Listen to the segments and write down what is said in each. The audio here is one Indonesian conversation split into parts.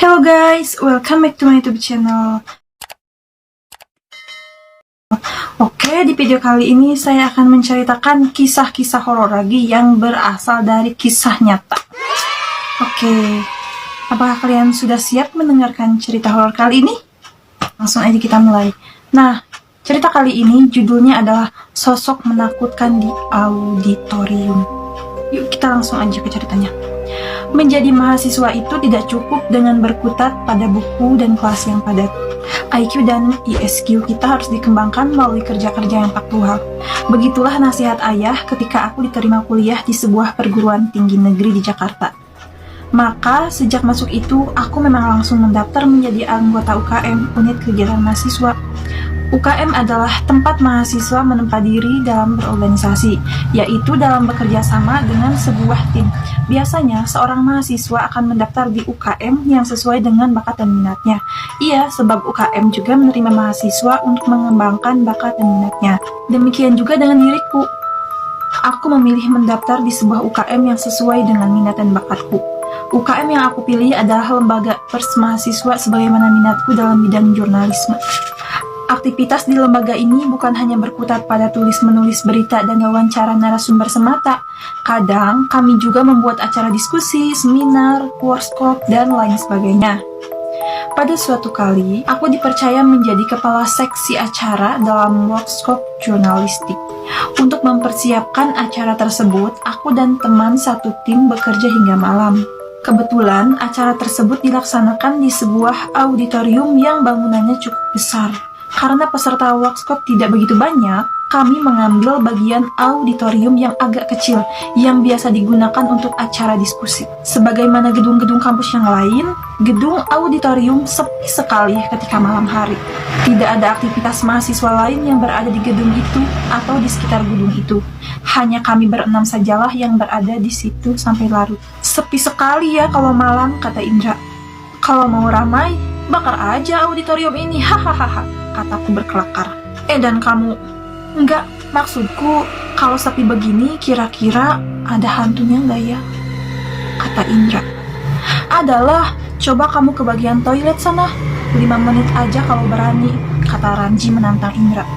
Hello guys, welcome back to my YouTube channel. Oke, di video kali ini saya akan menceritakan kisah-kisah horor lagi yang berasal dari kisah nyata. Oke, apakah kalian sudah siap mendengarkan cerita horor kali ini? Langsung aja kita mulai. Nah, cerita kali ini judulnya adalah Sosok Menakutkan di Auditorium. Yuk kita langsung aja ke ceritanya. Menjadi mahasiswa itu tidak cukup dengan berkutat pada buku dan kelas yang padat. IQ dan ISQ kita harus dikembangkan melalui kerja-kerja yang faktual. Begitulah nasihat ayah ketika aku diterima kuliah di sebuah perguruan tinggi negeri di Jakarta. Maka sejak masuk itu, aku memang langsung mendaftar menjadi anggota UKM, unit kegiatan mahasiswa. UKM adalah tempat mahasiswa menempa diri dalam berorganisasi, yaitu dalam bekerja sama dengan sebuah tim. Biasanya, seorang mahasiswa akan mendaftar di UKM yang sesuai dengan bakat dan minatnya. Iya, sebab UKM juga menerima mahasiswa untuk mengembangkan bakat dan minatnya. Demikian juga dengan diriku. Aku memilih mendaftar di sebuah UKM yang sesuai dengan minat dan bakatku. UKM yang aku pilih adalah lembaga pers mahasiswa sebagaimana minatku dalam bidang jurnalisme. Aktivitas di lembaga ini bukan hanya berkutat pada tulis-menulis berita dan wawancara narasumber semata. Kadang kami juga membuat acara diskusi, seminar, workshop, dan lain sebagainya. Pada suatu kali, aku dipercaya menjadi kepala seksi acara dalam workshop jurnalistik. Untuk mempersiapkan acara tersebut, aku dan teman satu tim bekerja hingga malam. Kebetulan, acara tersebut dilaksanakan di sebuah auditorium yang bangunannya cukup besar. Karena peserta workshop tidak begitu banyak, kami mengambil bagian auditorium yang agak kecil, yang biasa digunakan untuk acara diskusi. Sebagaimana gedung-gedung kampus yang lain, gedung auditorium sepi sekali ketika malam hari. Tidak ada aktivitas mahasiswa lain yang berada di gedung itu atau di sekitar gedung itu. Hanya kami berenam sajalah yang berada di situ sampai larut. Sepi sekali ya kalau malam, kata Indra. Kalau mau ramai, bakar aja auditorium ini, hahaha, kataku berkelakar. Dan kamu? Enggak, maksudku kalau sepi begini kira-kira ada hantunya enggak ya? Kata Indra. Adalah, coba kamu ke bagian toilet sana, 5 menit aja kalau berani, kata Ramji menantang Indra.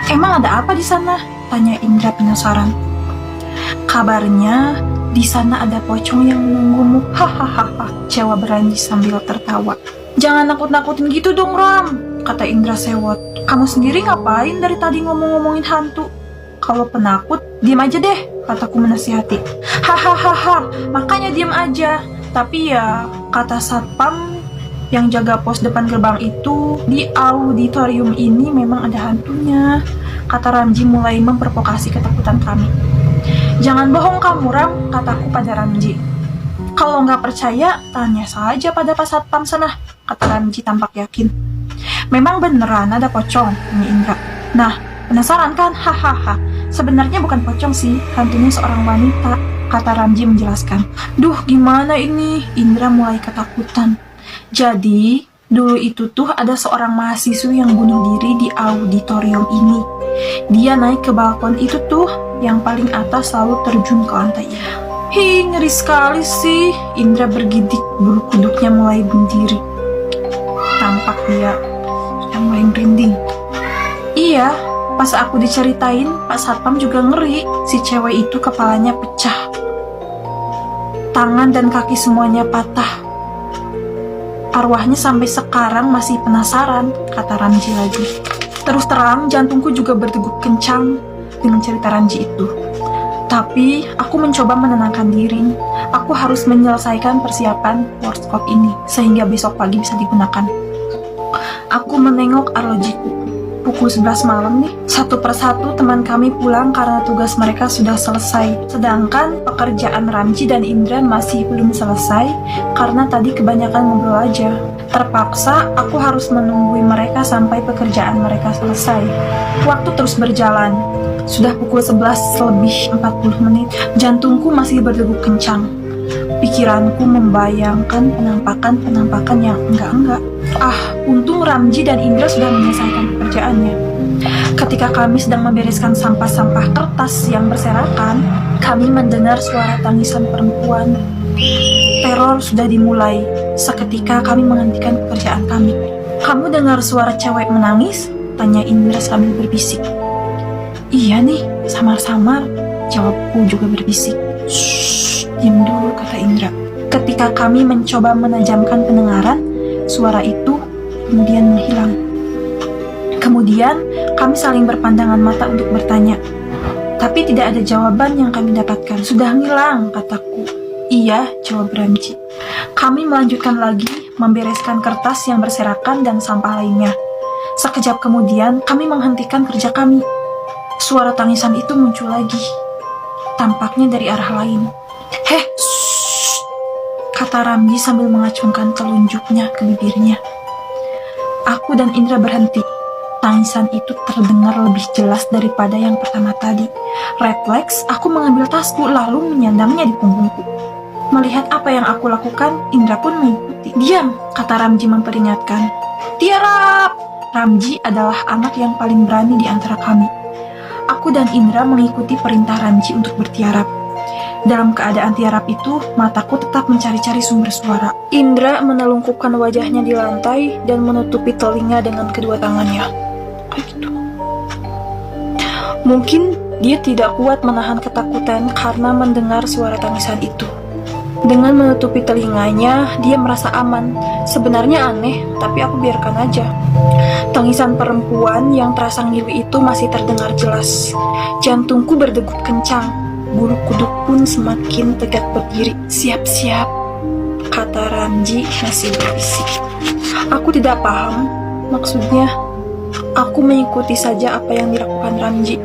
Emang ada apa di sana? Tanya Indra penasaran. Kabarnya di sana ada pocong yang menunggumu, hahaha, jawab Ramji sambil tertawa. Jangan nakut-nakutin gitu dong, Ram, kata Indra sewot. Kamu sendiri ngapain dari tadi ngomong-ngomongin hantu? Kalau penakut, diam aja deh, kataku menasihati. Hahaha, makanya diam aja. Tapi ya, kata satpam yang jaga pos depan gerbang itu, di auditorium ini memang ada hantunya, kata Ramji mulai memprovokasi ketakutan kami. Jangan bohong kamu, Ram, kataku pada Ramji. Kalau nggak percaya, tanya saja pada Pak Satpam sana, kata Ramji tampak yakin. Memang beneran ada pocong, tanya Indra. Nah, penasaran kan? Hahaha. Sebenarnya bukan pocong sih, hantunya seorang wanita, kata Ramji menjelaskan. Duh, gimana ini? Indra mulai ketakutan. Jadi, dulu itu tuh ada seorang mahasiswa yang bunuh diri di auditorium ini. Dia naik ke balkon itu tuh, yang paling atas lalu terjun ke lantai. Hi, ngeri sekali sih. Indra bergidik, bulu kuduknya mulai berdiri. Tampak dia sudah mulai merinding. Iya, pas aku diceritain, Pak Satpam juga ngeri. Si cewek itu kepalanya pecah. Tangan dan kaki semuanya patah. Arwahnya sampai sekarang masih penasaran, kata Ramji lagi. Terus terang, jantungku juga berdegup kencang dengan cerita Ramji itu. Tapi, aku mencoba menenangkan diri. Aku harus menyelesaikan persiapan workshop ini, sehingga besok pagi bisa digunakan. Aku menengok arlojiku. Pukul 11 malam nih. Satu persatu teman kami pulang karena tugas mereka sudah selesai. Sedangkan pekerjaan Ramji dan Indra masih belum selesai, karena tadi kebanyakan ngobrol aja. Terpaksa, aku harus menunggu mereka sampai pekerjaan mereka selesai. Waktu terus berjalan. Sudah pukul 11 lebih 40 menit, jantungku masih berdegup kencang. Pikiranku membayangkan penampakan-penampakan yang enggak-enggak. Untung Ramji dan Indra sudah menyelesaikan pekerjaannya. Ketika kami sedang membereskan sampah-sampah kertas yang berserakan, kami mendengar suara tangisan perempuan. Teror sudah dimulai. Seketika kami menghentikan pekerjaan kami. "Kamu dengar suara cewek menangis?" tanya Indra sambil berbisik. "Iya nih, samar-samar," jawabku juga berbisik. "Shh, diam dulu," kata Indra. Ketika kami mencoba menajamkan pendengaran, suara itu kemudian menghilang. Kemudian kami saling berpandangan mata untuk bertanya. Tapi tidak ada jawaban yang kami dapatkan. "Sudah ngilang," kataku. "Iya," jawab Ramji. Kami melanjutkan lagi membereskan kertas yang berserakan dan sampah lainnya. Sekejap kemudian kami menghentikan kerja kami. Suara tangisan itu muncul lagi. Tampaknya dari arah lain. "Heh, shh," kata Ramji sambil mengacungkan telunjuknya ke bibirnya. Aku dan Indra berhenti. Tangisan itu terdengar lebih jelas daripada yang pertama tadi. Refleks, aku mengambil tasku lalu menyandangnya di punggungku. Melihat apa yang aku lakukan, Indra pun mengikuti. "Diam," kata Ramji memperingatkan. "Tiarap!" Ramji adalah anak yang paling berani di antara kami. Aku dan Indra mengikuti perintah Ramji untuk bertiarap. Dalam keadaan tiarap itu, mataku tetap mencari-cari sumber suara. Indra menelungkupkan wajahnya di lantai dan menutupi telinga dengan kedua tangannya. Kayak gitu. Mungkin dia tidak kuat menahan ketakutan karena mendengar suara tangisan itu. Dengan menutupi telinganya, dia merasa aman. Sebenarnya aneh, tapi aku biarkan aja. Tangisan perempuan yang terasa ngilu itu masih terdengar jelas. Jantungku berdegup kencang. Bulu kuduk pun semakin tegak berdiri. "Siap-siap," kata Ramji masih berbisik. Aku tidak paham maksudnya. Aku mengikuti saja apa yang dilakukan Ramji.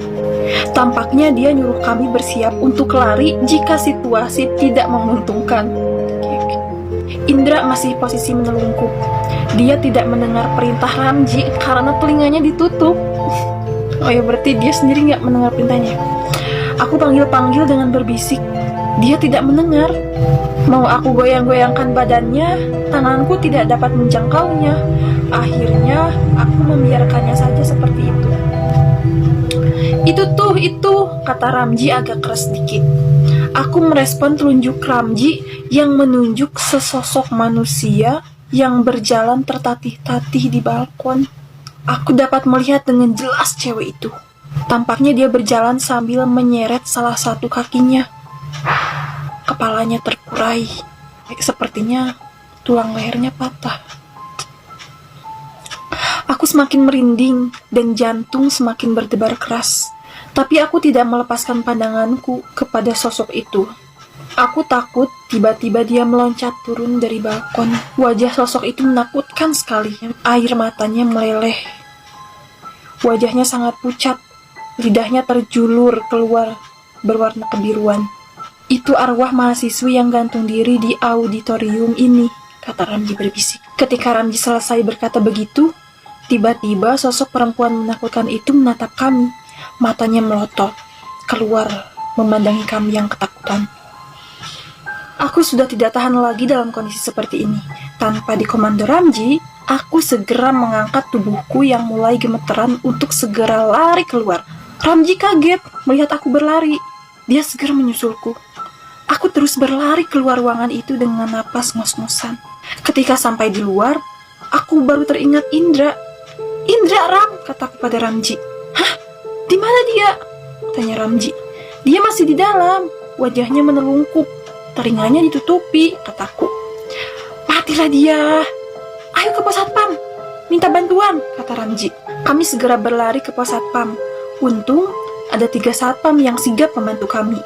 Tampaknya dia nyuruh kami bersiap untuk lari jika situasi tidak menguntungkan. Indra masih posisi menelungkup. Dia tidak mendengar perintah Ramji karena telinganya ditutup. Oh ya, berarti dia sendiri nggak mendengar perintahnya. Aku panggil-panggil dengan berbisik. Dia tidak mendengar. Mau aku goyang-goyangkan badannya, tanganku tidak dapat menjangkaunya. Akhirnya, aku membiarkannya saja seperti itu. Itu, kata Ramji agak keras sedikit. Aku merespon telunjuk Ramji yang menunjuk sesosok manusia yang berjalan tertatih-tatih di balkon. Aku dapat melihat dengan jelas cewek itu. Tampaknya dia berjalan sambil menyeret salah satu kakinya. Kepalanya terkurai. Sepertinya tulang lehernya patah. Aku semakin merinding dan jantung semakin berdebar keras. Tapi aku tidak melepaskan pandanganku kepada sosok itu. Aku takut tiba-tiba dia meloncat turun dari balkon. Wajah sosok itu menakutkan sekali. Air matanya meleleh. Wajahnya sangat pucat. Lidahnya terjulur keluar berwarna kebiruan. "Itu arwah mahasiswi yang gantung diri di auditorium ini," kata Ramji berbisik. Ketika Ramji selesai berkata begitu, tiba-tiba sosok perempuan menakutkan itu menatap kami. Matanya melotot keluar memandangi kami yang ketakutan. Aku sudah tidak tahan lagi dalam kondisi seperti ini. Tanpa dikomando Ramji, aku segera mengangkat tubuhku yang mulai gemeteran untuk segera lari keluar. Ramji kaget melihat aku berlari. Dia segera menyusulku. Aku terus berlari keluar ruangan itu dengan napas ngos-ngosan. Ketika sampai di luar, aku baru teringat Indra. "Indra, Ram," kataku pada Ramji. "Hah? Di mana dia?" tanya Ramji. "Dia masih di dalam. Wajahnya menelungkup. Telinganya ditutupi," kataku. "Matilah dia. Ayo ke pos satpam. Minta bantuan," kata Ramji. Kami segera berlari ke pos satpam. Untung ada 3 satpam yang sigap membantu kami.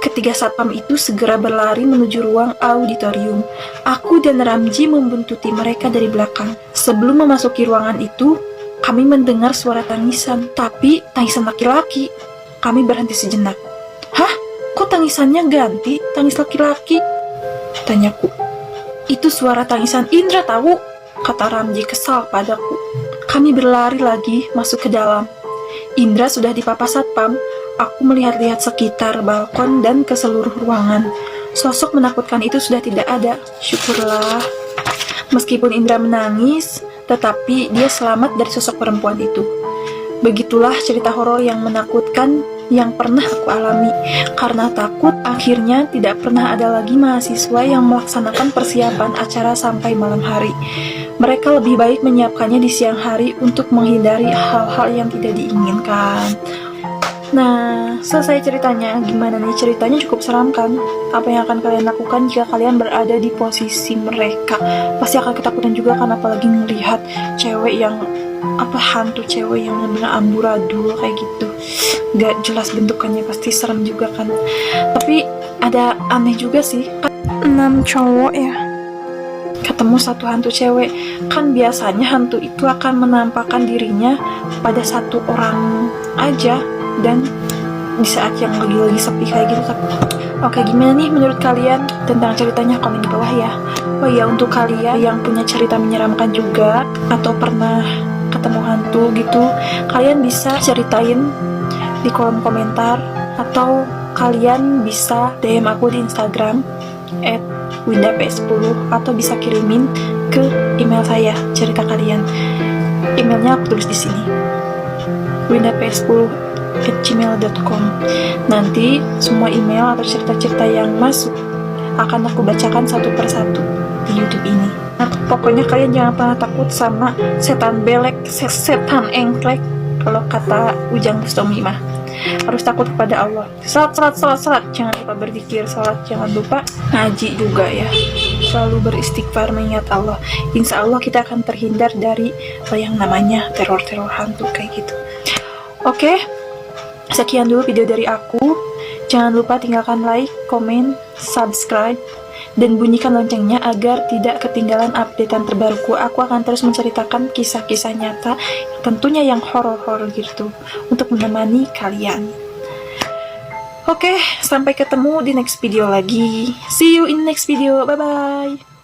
Ketiga satpam itu segera berlari menuju ruang auditorium. Aku dan Ramji membuntuti mereka dari belakang. Sebelum memasuki ruangan itu, kami mendengar suara tangisan, tapi tangisan laki-laki. Kami berhenti sejenak. "Hah? Kok tangisannya ganti? Tangis laki-laki?" tanyaku. "Itu suara tangisan Indra tahu," kata Ramji kesal padaku. Kami berlari lagi masuk ke dalam. Indra sudah di papas satpam. Aku melihat-lihat sekitar balkon dan ke seluruh ruangan. Sosok menakutkan itu sudah tidak ada. Syukurlah. Meskipun Indra menangis, tetapi dia selamat dari sosok perempuan itu. Begitulah cerita horor yang menakutkan yang pernah aku alami. Karena takut, akhirnya tidak pernah ada lagi mahasiswa yang melaksanakan persiapan acara sampai malam hari. Mereka lebih baik menyiapkannya di siang hari untuk menghindari hal-hal yang tidak diinginkan. Nah, selesai ceritanya. Gimana nih? Ceritanya cukup seram kan? Apa yang akan kalian lakukan jika kalian berada di posisi mereka? Pasti akan ketakutan juga kan, apalagi melihat cewek yang hantu cewek yang benar-benar amburadul kayak gitu, gak jelas bentukannya, pasti serem juga kan. Tapi ada aneh juga sih, kan 6 cowok ya ketemu satu hantu cewek. Kan biasanya hantu itu akan menampakkan dirinya pada satu orang aja, dan di saat yang lagi sepi kayak gitu. Oke, gimana nih menurut kalian tentang ceritanya? Komen di bawah ya. Oh ya, untuk kalian yang punya cerita menyeramkan juga atau pernah ketemu hantu gitu, kalian bisa ceritain di kolom komentar, atau kalian bisa DM aku di Instagram @windaps10, atau bisa kirimin ke email saya cerita kalian. Emailnya aku tulis di sini, windaps10@gmail.com. Nanti semua email atau cerita-cerita yang masuk akan aku bacakan satu persatu di YouTube ini. Nah, pokoknya kalian jangan pernah takut sama setan belek, setan engklek. Kalau kata Ujang Bustomi mah, harus takut kepada Allah. Salat. Jangan lupa berzikir, salat. Jangan lupa ngaji juga ya. Selalu beristighfar, mengingat Allah. Insya Allah kita akan terhindar dari yang namanya teror-teror hantu kayak gitu. Oke, sekian dulu video dari aku. Jangan lupa tinggalkan like, komen, subscribe, dan bunyikan loncengnya agar tidak ketinggalan updatean terbaruku. Aku akan terus menceritakan kisah-kisah nyata, tentunya yang horor-horor gitu, untuk menemani kalian. Oke, sampai ketemu di next video lagi. See you in next video. Bye-bye.